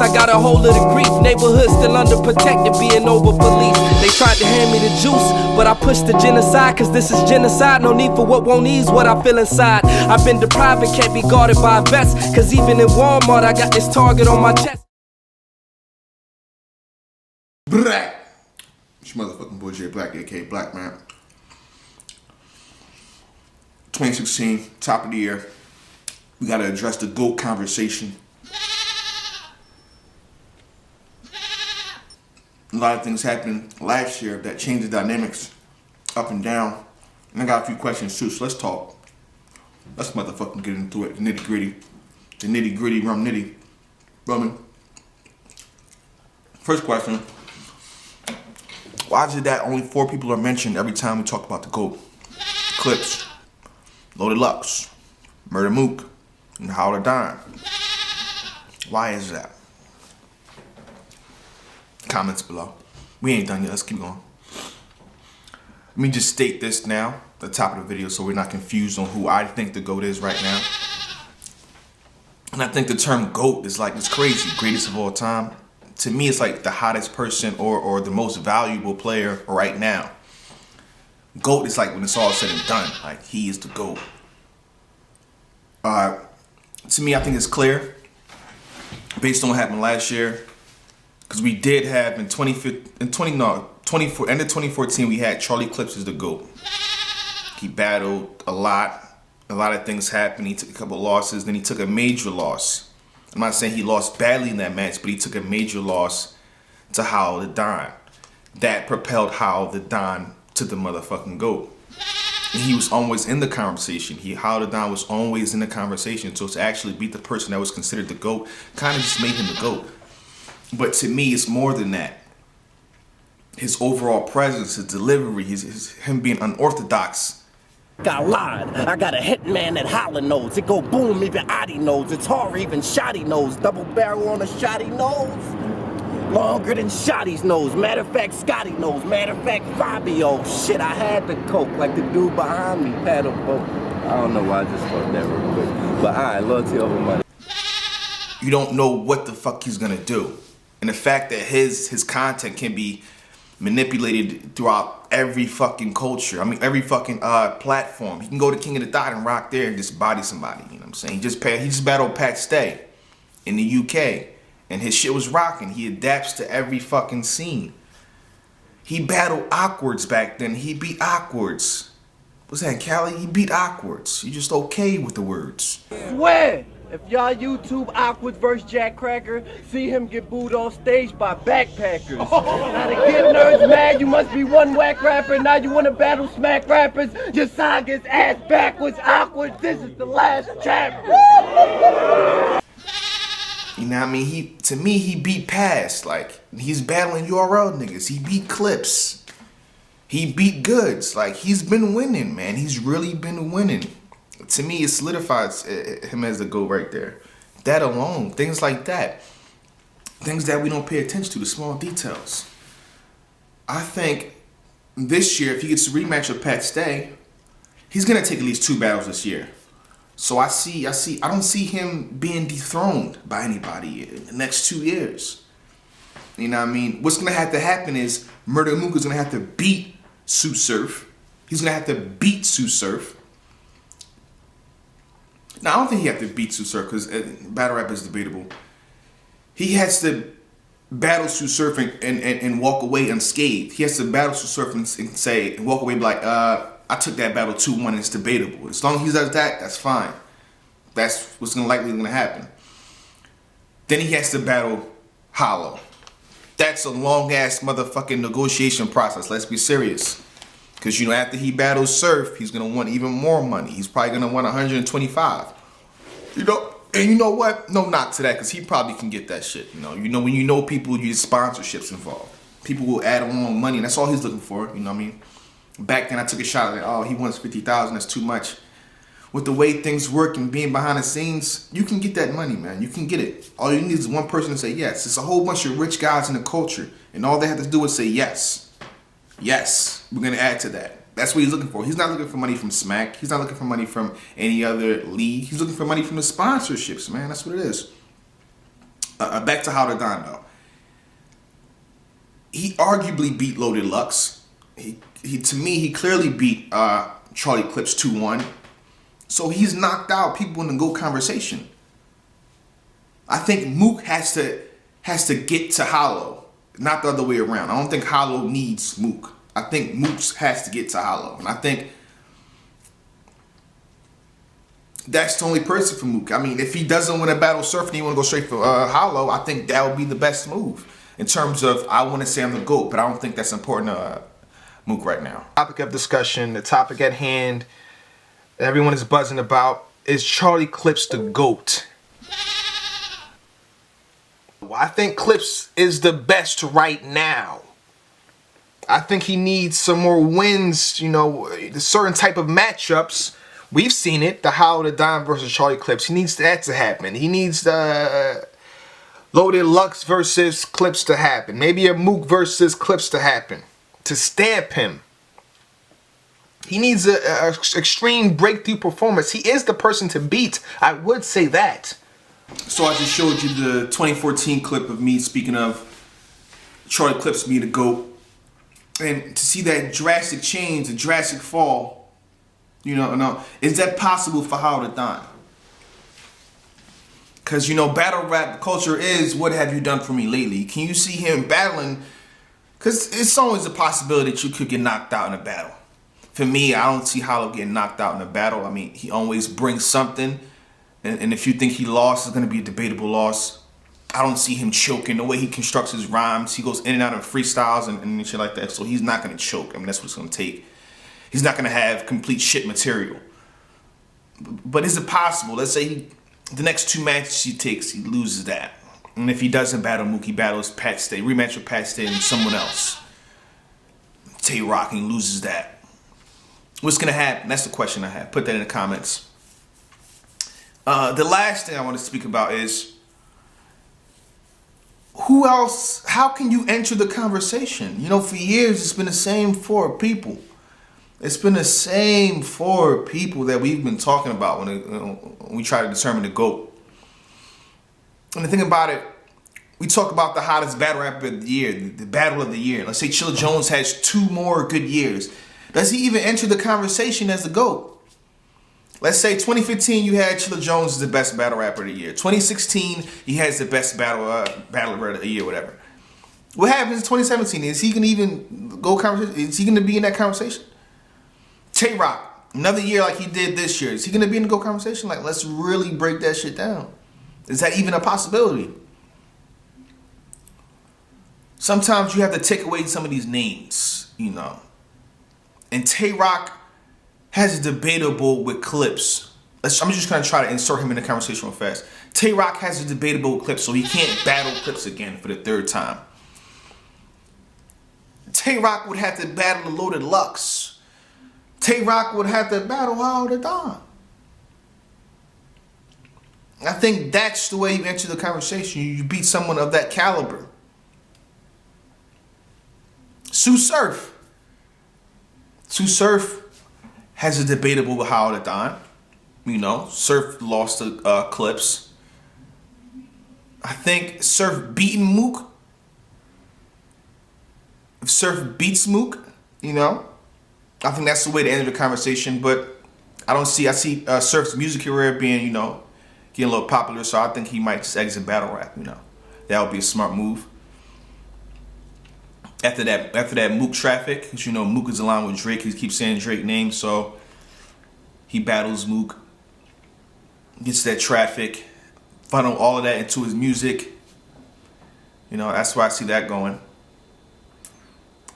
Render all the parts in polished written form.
I got a hold of the grief. Neighborhood still underprotected, being over police. They tried to hand me the juice, but I pushed the genocide, cause this is genocide. No need for what won't ease what I feel inside. I've been deprived and can't be guarded by a vest, cause even in Walmart I got this target on my chest. Black. It's your motherfucking boy Jay Black, aka Black Man. 2016, top of the year. We gotta address the GOAT conversation. A lot of things happened last year that changed the dynamics up and down. And I got a few questions too, so let's talk. Let's motherfucking get into it. The nitty gritty. The nitty gritty rum nitty. Rummin'. First question. Why is it that only 4 people are mentioned every time we talk about the GOAT? Clips, Loaded Lux, Murda Mook, and How to Dime. Why is that? Comments below. We ain't done yet, let's keep going. Let me just state this now, at the top of the video, so we're not confused on who I think the GOAT is right now. And I think the term GOAT is like, it's crazy, greatest of all time. To me, it's like the hottest person or the most valuable player right now. GOAT is like when it's all said and done, like he is the GOAT. To me, I think it's clear, based on what happened last year, because we did have end of 2014, we had Charlie Clips as the GOAT. He battled a lot of things happened. He took a couple losses, then he took a major loss. I'm not saying he lost badly in that match, but he took a major loss to How to Dime. That propelled How to Dime to the motherfucking GOAT. And he was always in the conversation. How to Dime was always in the conversation. So to actually beat the person that was considered the GOAT kind of just made him the GOAT. But to me, it's more than that. His overall presence, his delivery, him being unorthodox. I lied. I got a hitman that Holler knows. It go boom, even Adi knows. It's horror, even Shotty knows. Double barrel on a Shotty nose. Longer than Shotty's nose. Matter of fact, Scotty knows. Matter of fact, Fabio. Shit, I had the coke like the dude behind me. Paddle boat. I don't know why I just thought that real quick. But alright, loyalty over money. You don't know what the fuck he's gonna do. And the fact that his content can be manipulated throughout every fucking culture. I mean, every fucking platform. He can go to King of the Dot and rock there and just body somebody. You know what I'm saying? He just battled Pat Stay in the UK, and his shit was rocking. He adapts to every fucking scene. He battled Awkwards back then. He beat Awkwards. What's that, Cali? He beat Awkwards. You just okay with the words. Swear! If y'all YouTube Awkward vs. Jack Cracker, see him get booed on stage by backpackers. Now to get nerds mad, you must be one whack rapper. Now you wanna battle smack rappers. Your song gets ass backwards, awkward. This is the last chapter. You know what I mean? To me, he beat Past. Like, he's battling URL niggas. He beat Clips. He beat Goods. Like, he's been winning, man. He's really been winning. To me, it solidifies him as the GOAT right there. That alone, things like that. Things that we don't pay attention to, the small details. I think this year, if he gets a rematch with Pat Stay, he's gonna take at least 2 battles this year. So I don't see him being dethroned by anybody in the next 2 years. You know what I mean? What's gonna have to happen is Murda Mook is gonna have to beat Tsu Surf. He's gonna have to beat Tsu Surf. Now, I don't think he has to beat Tsu Surf because battle rap is debatable. He has to battle Tsu Surf and walk away unscathed. He has to battle Tsu Surf and walk away like, I took that battle 2-1 and it's debatable. As long as he does that, that's fine. That's what's likely going to happen. Then he has to battle Hollow. That's a long-ass motherfucking negotiation process. Let's be serious. Because, you know, after he battles Surf, he's going to want even more money. He's probably going to want 125. You know, and you know what? No knock to that, because he probably can get that shit. You know, when you know people, you get sponsorships involved. People will add on money, and that's all he's looking for. You know what I mean? Back then, I took a shot at it. Oh, he wants 50,000. That's too much. With the way things work and being behind the scenes, you can get that money, man. You can get it. All you need is one person to say yes. It's a whole bunch of rich guys in the culture, and all they have to do is say yes. Yes, we're going to add to that. That's what he's looking for. He's not looking for money from Smack. He's not looking for money from any other league. He's looking for money from the sponsorships, man. That's what it is. Back to How to Don though. He arguably beat Loaded Lux. To me, he clearly beat Charlie Clips 2-1. So he's knocked out people in the GOAT conversation. I think Mook has to get to Hollow, not the other way around. I don't think Hollow needs Mook. I think Mook has to get to Hollow. And I think that's the only person for Mook. I mean, if he doesn't win a battle surf and he want to go straight for Hollow, I think that would be the best move. In terms of, I want to say I'm the GOAT, but I don't think that's important to Mook right now. Topic of discussion, the topic at hand, everyone is buzzing about, is Charlie Clips the GOAT? I think Clips is the best right now. I think he needs some more wins, you know, certain type of matchups. We've seen it, the How to Don versus Charlie Clips. He needs that to happen. He needs the Loaded Lux versus Clips to happen. Maybe a Mook versus Clips to happen. To stamp him. He needs a extreme breakthrough performance. He is the person to beat. I would say that. So I just showed you the 2014 clip of me speaking of Charlie Clips being the GOAT. And to see that drastic change, the drastic fall, you know, is that possible for How to Don? Because, you know, battle rap culture is, what have you done for me lately? Can you see him battling? Because it's always a possibility that you could get knocked out in a battle. For me, I don't see Hollow getting knocked out in a battle. I mean, he always brings something. And if you think he lost, it's going to be a debatable loss. I don't see him choking. The way he constructs his rhymes, he goes in and out of freestyles and shit like that. So he's not going to choke. I mean, that's what it's going to take. He's not going to have complete shit material. But is it possible? Let's say the next 2 matches he takes, he loses that. And if he doesn't battle Mook, he battles Pat Stay, rematch with Pat Stay and someone else. Tay Rock, and he loses that. What's going to happen? That's the question I have. Put that in the comments. The last thing I want to speak about is, who else, how can you enter the conversation? You know, for years, it's been the same 4 people. It's been the same 4 people that we've been talking about when we try to determine the GOAT. And the thing about it, we talk about the hottest battle rapper of the year, the battle of the year. Let's say Chilla Jones has 2 more good years. Does he even enter the conversation as the GOAT? Let's say 2015, you had Chilla Jones as the best battle rapper of the year. 2016, he has the best battler of the year, whatever. What happens in 2017? Is he gonna even go conversation? Is he gonna be in that conversation? Tay Rock, another year like he did this year. Is he gonna be in the GOAT conversation? Like, let's really break that shit down. Is that even a possibility? Sometimes you have to take away some of these names, you know. And Tay Rock has a debatable with Clips. I'm just gonna try to insert him in the conversation real fast. Tay Rock has a debatable with Clips, so he can't battle Clips again for the 3rd time. Tay Rock would have to battle the Loaded Lux. Tay Rock would have to battle How to Don. I think that's the way you enter the conversation. You beat someone of that caliber. Sue Surf. Sue Surf has a debatable with How to Don. You know, Surf lost to Clips. I think Surf beating Mook. If Surf beats Mook, you know, I think that's the way to end the conversation. But I see Surf's music career being, you know, getting a little popular, so I think he might just exit battle rap, you know. That would be a smart move. After that Mook traffic, because you know Mook is aligned with Drake, he keeps saying Drake name, so he battles Mook, gets that traffic, funnel all of that into his music. You know, that's why I see that going.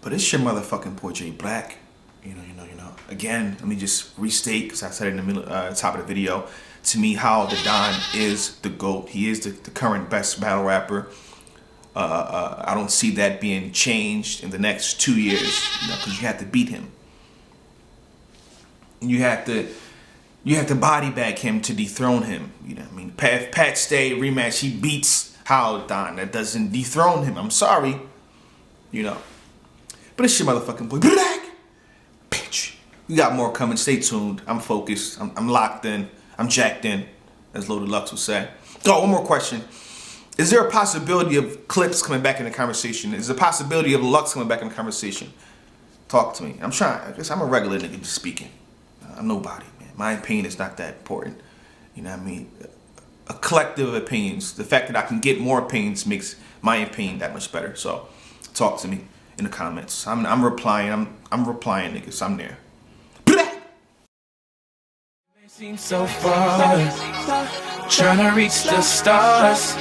But it's your motherfucking boy Jay Black. You know. Again, let me just restate, because I said it in the middle, top of the video. To me, How to Don is the GOAT. He is the current best battle rapper. I don't see that being changed in the next 2 years, you know, because you have to beat him. You have to body bag him to dethrone him. You know, I mean, Pat Stay rematch, he beats How to Don. That doesn't dethrone him. I'm sorry, you know. But it's your motherfucking boy Black. Bitch. We got more coming. Stay tuned. I'm focused. I'm locked in. I'm jacked in, as Loaded Lux would say. Oh, one more question. Is there a possibility of Clips coming back in the conversation? Is there a possibility of Lux coming back in the conversation? Talk to me. I'm trying. I guess I'm a regular nigga just speaking. I'm nobody, man. My opinion is not that important. You know what I mean? A collective of opinions. The fact that I can get more opinions makes my opinion that much better. So, talk to me in the comments. I'm replying. I'm replying, niggas. I'm there. Seem so far, trying to reach the stars.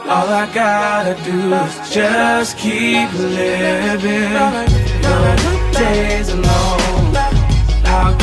All I gotta do is just keep living. The days alone, how